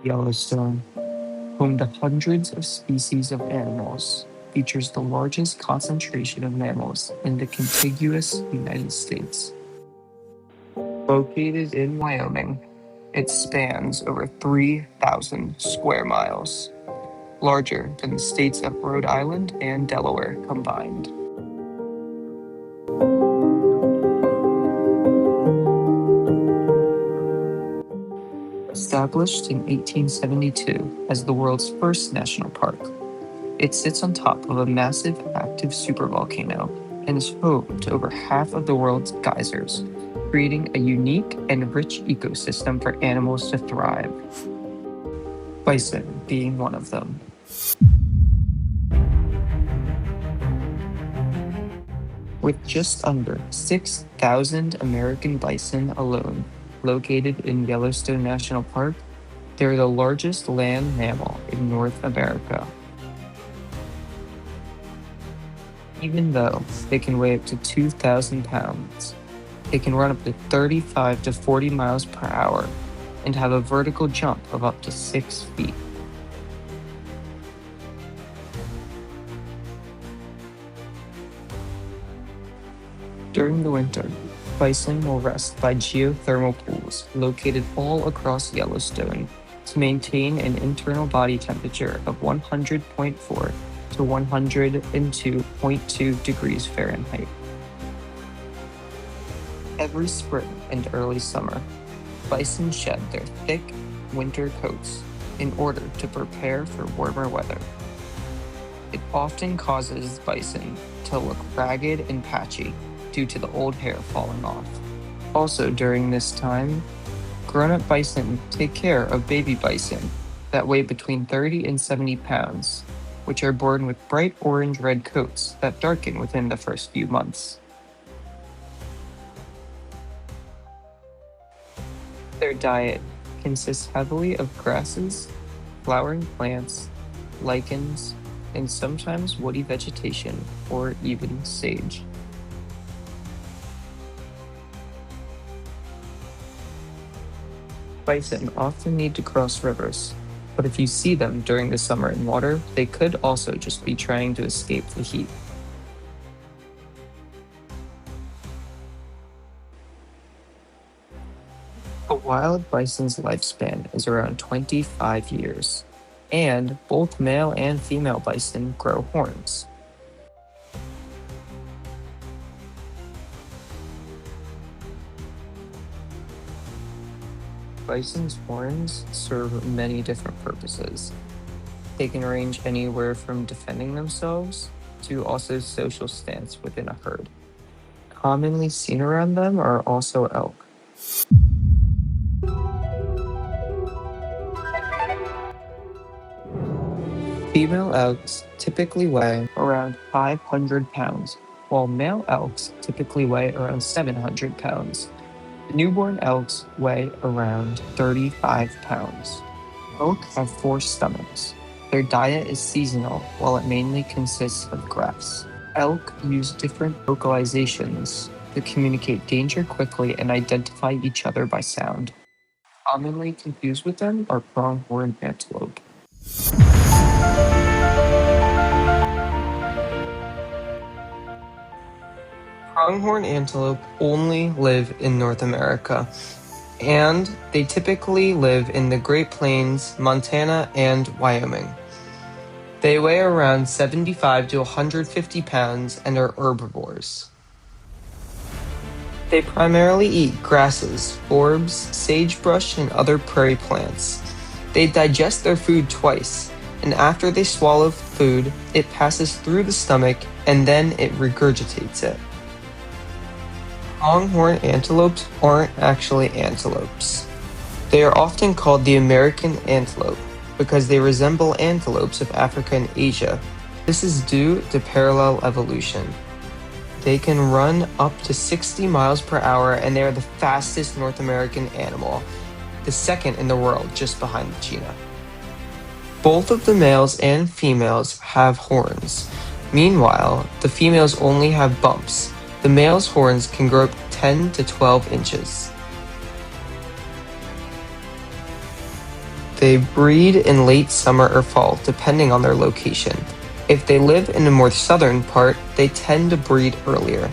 Yellowstone, home to hundreds of species of animals, features the largest concentration of mammals in the contiguous United States. Located in Wyoming, it spans over 3,000 square miles, larger than the states of Rhode Island and Delaware combined. Established in 1872 as the world's first national park, it sits on top of a massive active supervolcano and is home to over half of the world's geysers, creating a unique and rich ecosystem for animals to thrive, bison being one of them. With just under 6,000 American bison alone located in Yellowstone National Park, they are the largest land mammal in North America. Even though they can weigh up to 2,000 pounds, they can run up to 35 to 40 miles per hour and have a vertical jump of up to 6 feet. During the winter, bison will rest by geothermal pools located all across Yellowstone to maintain an internal body temperature of 100.4 to 102.2 degrees Fahrenheit. Every spring and early summer, bison shed their thick winter coats in order to prepare for warmer weather. It often causes bison to look ragged and patchy due to the old hair falling off. Also during this time, grown-up bison take care of baby bison that weigh between 30 and 70 pounds, which are born with bright orange-red coats that darken within the first few months. Their diet consists heavily of grasses, flowering plants, lichens, and sometimes woody vegetation or even sage. Bison often need to cross rivers, but if you see them during the summer in water, they could also just be trying to escape the heat. A wild bison's lifespan is around 25 years, and both male and female bison grow horns. Bison's horns serve many different purposes. They can range anywhere from defending themselves to also social stance within a herd. Commonly seen around them are also elk. Female elks typically weigh around 500 pounds, while male elks typically weigh around 700 pounds. Newborn elks weigh around 35 pounds. Elk have 4 stomachs. Their diet is seasonal, while it mainly consists of grass. Elk use different vocalizations to communicate danger quickly and identify each other by sound. Commonly confused with them are pronghorn antelope. Pronghorn antelope only live in North America, and they typically live in the Great Plains, Montana, and Wyoming. They weigh around 75 to 150 pounds and are herbivores. They primarily eat grasses, forbs, sagebrush, and other prairie plants. They digest their food twice, and after they swallow food, it passes through the stomach and then it regurgitates it. Pronghorn antelopes aren't actually antelopes. They are often called the American antelope because they resemble antelopes of Africa and Asia. This is due to parallel evolution. They can run up to 60 miles per hour and they are the fastest North American animal, the second in the world just behind the cheetah. Both of the males and females have horns. Meanwhile, the females only have bumps. The male's horns can grow up 10 to 12 inches. They breed in late summer or fall, depending on their location. If they live in the more southern part, they tend to breed earlier.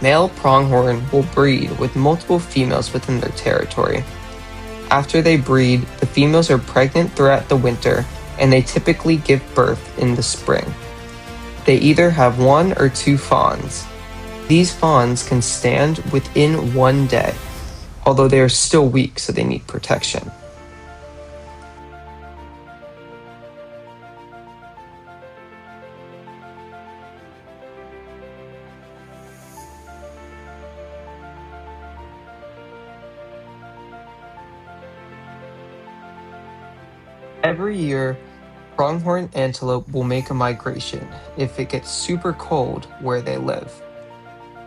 Male pronghorn will breed with multiple females within their territory. After they breed, the females are pregnant throughout the winter, and they typically give birth in the spring. They either have 1 or 2 fawns. These fawns can stand within 1 day, although they are still weak, so they need protection. Every year, pronghorn antelope will make a migration if it gets super cold where they live.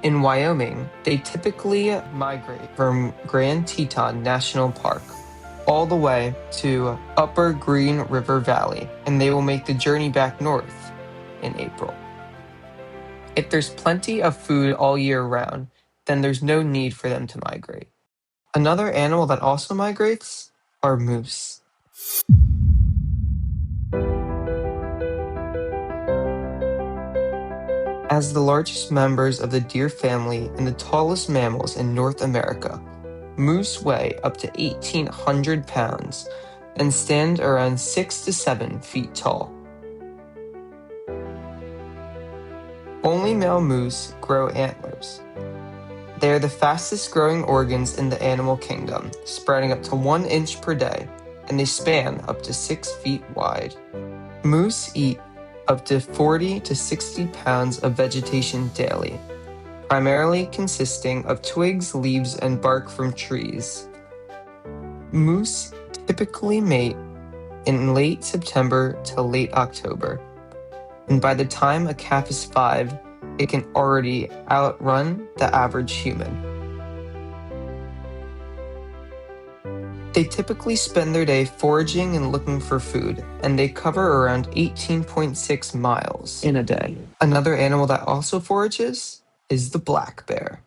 In Wyoming, they typically migrate from Grand Teton National Park all the way to Upper Green River Valley, and they will make the journey back north in April. If there's plenty of food all year round, then there's no need for them to migrate. Another animal that also migrates are moose. As the largest members of the deer family and the tallest mammals in North America, moose weigh up to 1,800 pounds and stand around 6 to 7 feet tall. Only male moose grow antlers. They are the fastest growing organs in the animal kingdom, spreading up to 1 inch per day, and they span up to 6 feet wide. Moose eat up to 40 to 60 pounds of vegetation daily, primarily consisting of twigs, leaves, and bark from trees. Moose typically mate in late September to late October, and by the time a calf is 5, it can already outrun the average human. They typically spend their day foraging and looking for food, and they cover around 18.6 miles in a day. Another animal that also forages is the black bear.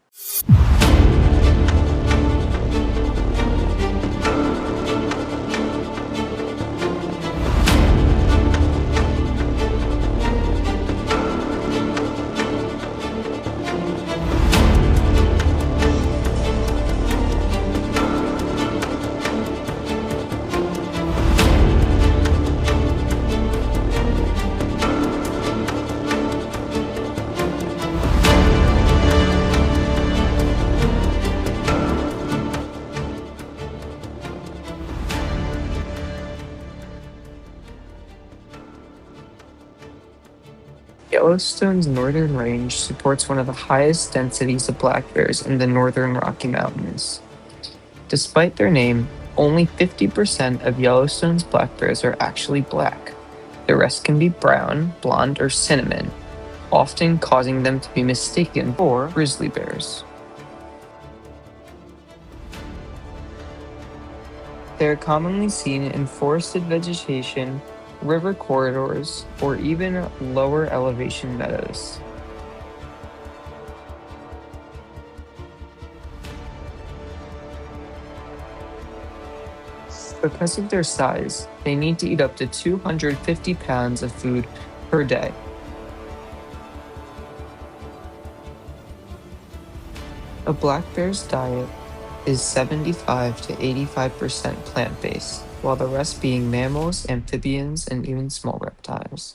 Yellowstone's northern range supports one of the highest densities of black bears in the northern Rocky Mountains. Despite their name, only 50% of Yellowstone's black bears are actually black. The rest can be brown, blonde, or cinnamon, often causing them to be mistaken for grizzly bears. They are commonly seen in forested vegetation, river corridors, or even lower elevation meadows. Because of their size, they need to eat up to 250 pounds of food per day. A black bear's diet is 75 to 85% plant-based, while the rest being mammals, amphibians, and even small reptiles.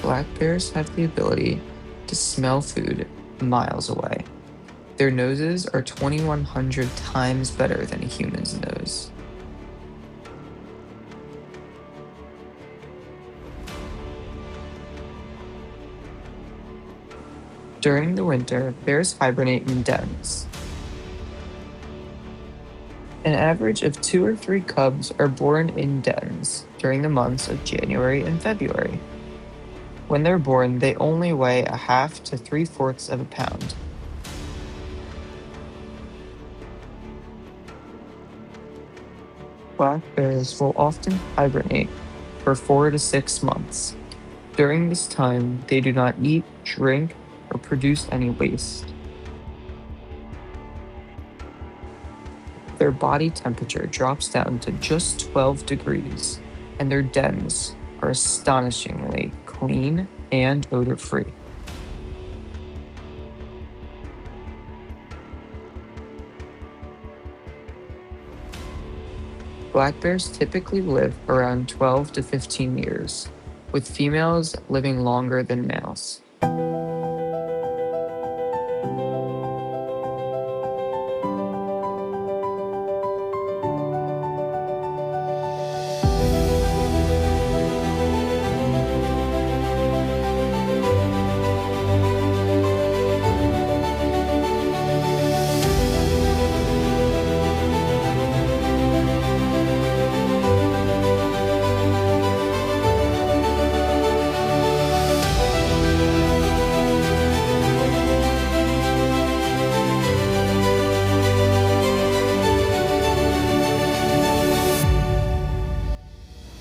Black bears have the ability to smell food miles away. Their noses are 2,100 times better than a human's nose. During the winter, bears hibernate in dens. An average of 2 or 3 cubs are born in dens during the months of January and February. When they're born, they only weigh a half to 3/4 of a pound. Black bears will often hibernate for 4 to 6 months. During this time, they do not eat, drink, or produce any waste. Their body temperature drops down to just 12 degrees, and their dens are astonishingly clean and odor-free. Black bears typically live around 12 to 15 years, with females living longer than males.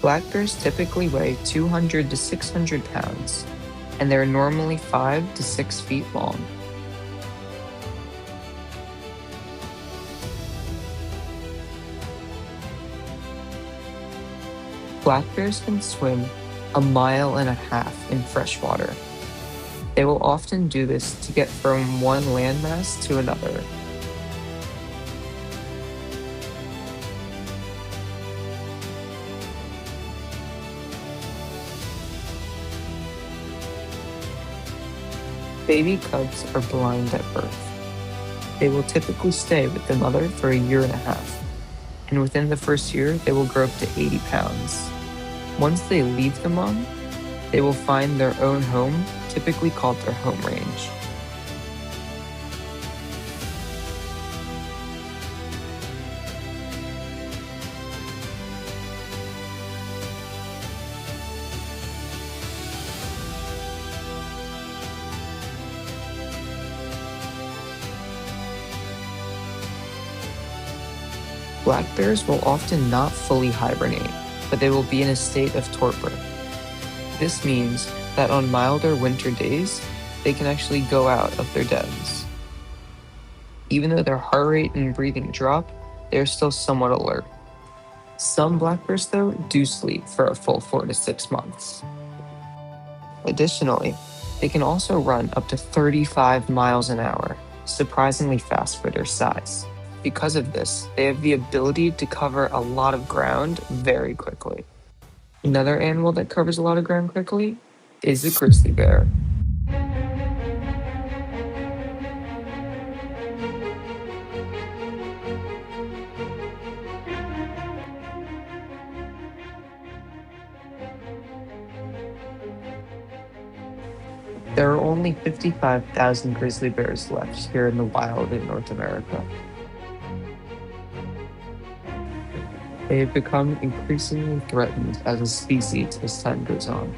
Black bears typically weigh 200 to 600 pounds, and they're normally 5 to 6 feet long. Black bears can swim 1.5 miles in fresh water. They will often do this to get from one landmass to another. Baby cubs are blind at birth. They will typically stay with the mother for 1.5 years, and within the first year, they will grow up to 80 pounds. Once they leave the mom, they will find their own home, typically called their home range. Black bears will often not fully hibernate, but they will be in a state of torpor. This means that on milder winter days, they can actually go out of their dens. Even though their heart rate and breathing drop, they are still somewhat alert. Some black bears, though, do sleep for a full 4 to 6 months. Additionally, they can also run up to 35 miles an hour, surprisingly fast for their size. Because of this, they have the ability to cover a lot of ground very quickly. Another animal that covers a lot of ground quickly is a grizzly bear. There are only 55,000 grizzly bears left here in the wild in North America. They have become increasingly threatened as a species as time goes on.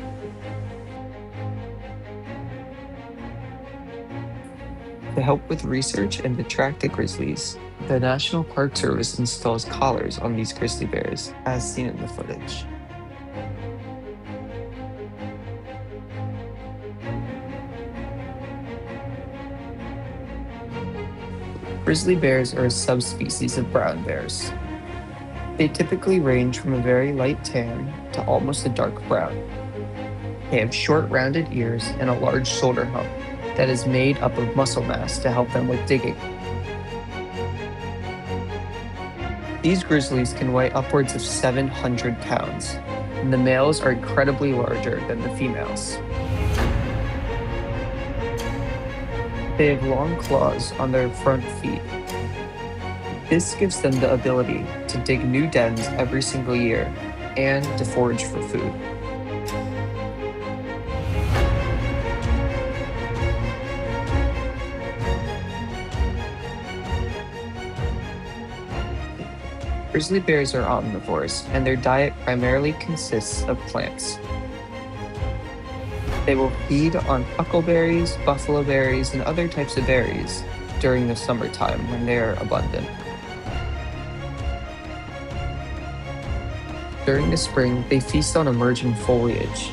To help with research and to track the grizzlies, the National Park Service installs collars on these grizzly bears, as seen in the footage. Grizzly bears are a subspecies of brown bears. They typically range from a very light tan to almost a dark brown. They have short rounded ears and a large shoulder hump that is made up of muscle mass to help them with digging. These grizzlies can weigh upwards of 700 pounds, and the males are incredibly larger than the females. They have long claws on their front feet. This gives them the ability to dig new dens every single year and to forage for food. Grizzly bears are omnivores, and their diet primarily consists of plants. They will feed on huckleberries, buffalo berries, and other types of berries during the summertime when they are abundant. During the spring, they feast on emerging foliage.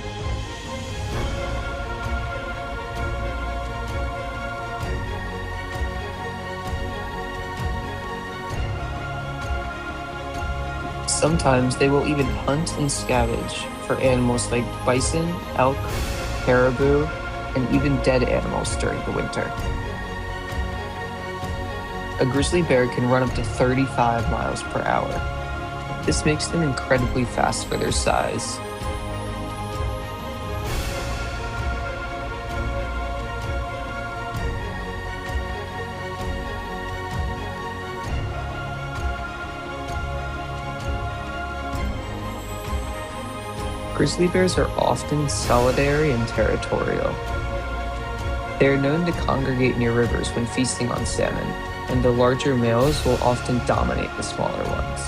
Sometimes they will even hunt and scavenge for animals like bison, elk, caribou, and even dead animals during the winter. A grizzly bear can run up to 35 miles per hour. This makes them incredibly fast for their size. Grizzly bears are often solitary and territorial. They are known to congregate near rivers when feasting on salmon, and the larger males will often dominate the smaller ones.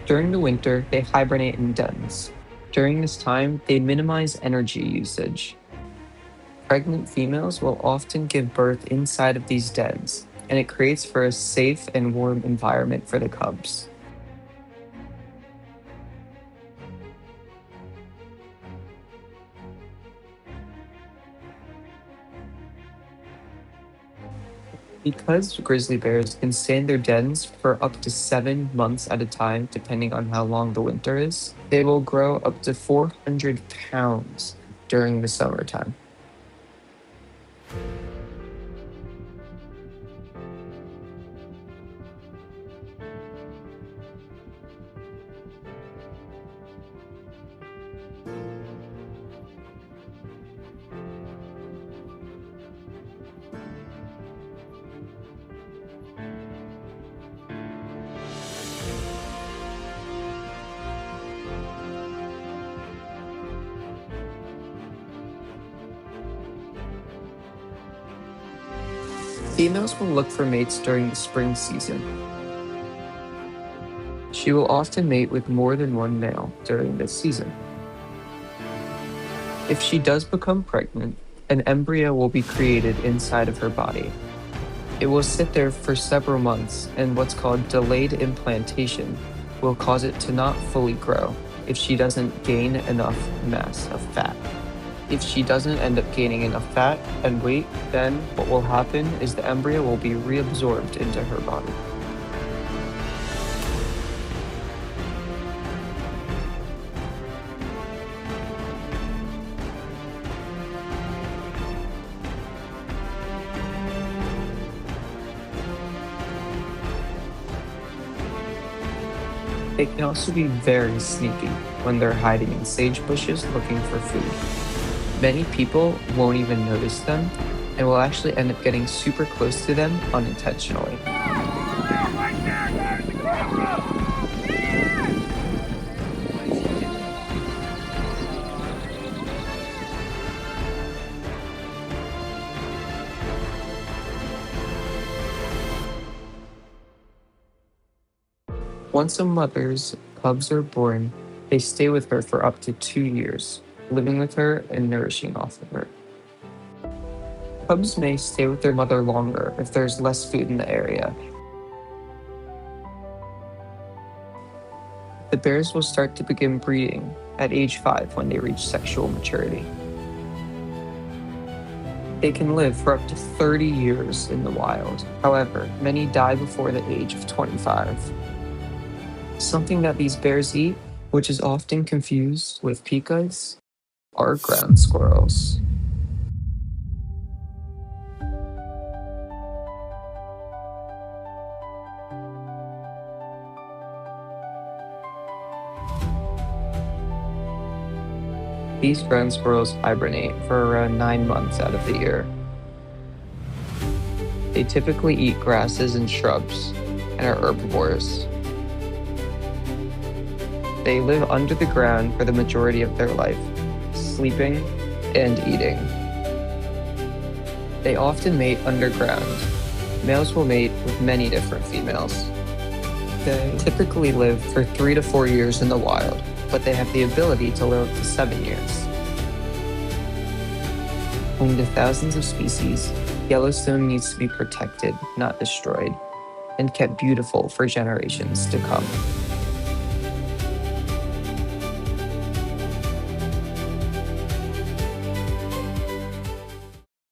During the winter, they hibernate in dens. During this time, they minimize energy usage. Pregnant females will often give birth inside of these dens, and it creates for a safe and warm environment for the cubs. Because grizzly bears can stay in their dens for up to 7 months at a time, depending on how long the winter is, they will grow up to 400 pounds during the summertime. Females will look for mates during the spring season. She will often mate with more than one male during this season. If she does become pregnant, an embryo will be created inside of her body. It will sit there for several months, and what's called delayed implantation will cause it to not fully grow if she doesn't gain enough mass of fat. If she doesn't end up gaining enough fat and weight, then what will happen is the embryo will be reabsorbed into her body. They can also be very sneaky when they're hiding in sage bushes looking for food. Many people won't even notice them and will actually end up getting super close to them unintentionally. Once a mother's cubs are born, they stay with her for up to 2 years, living with her and nourishing off of her. Cubs may stay with their mother longer if there's less food in the area. The bears will start to begin breeding at age 5 when they reach sexual maturity. They can live for up to 30 years in the wild. However, many die before the age of 25. Something that these bears eat, which is often confused with pikas, are ground squirrels. These ground squirrels hibernate for around 9 months out of the year. They typically eat grasses and shrubs and are herbivores. They live under the ground for the majority of their life, sleeping and eating. They often mate underground. Males will mate with many different females. They typically live for 3 to 4 years in the wild, but they have the ability to live up to 7 years. Home to thousands of species, Yellowstone needs to be protected, not destroyed, and kept beautiful for generations to come.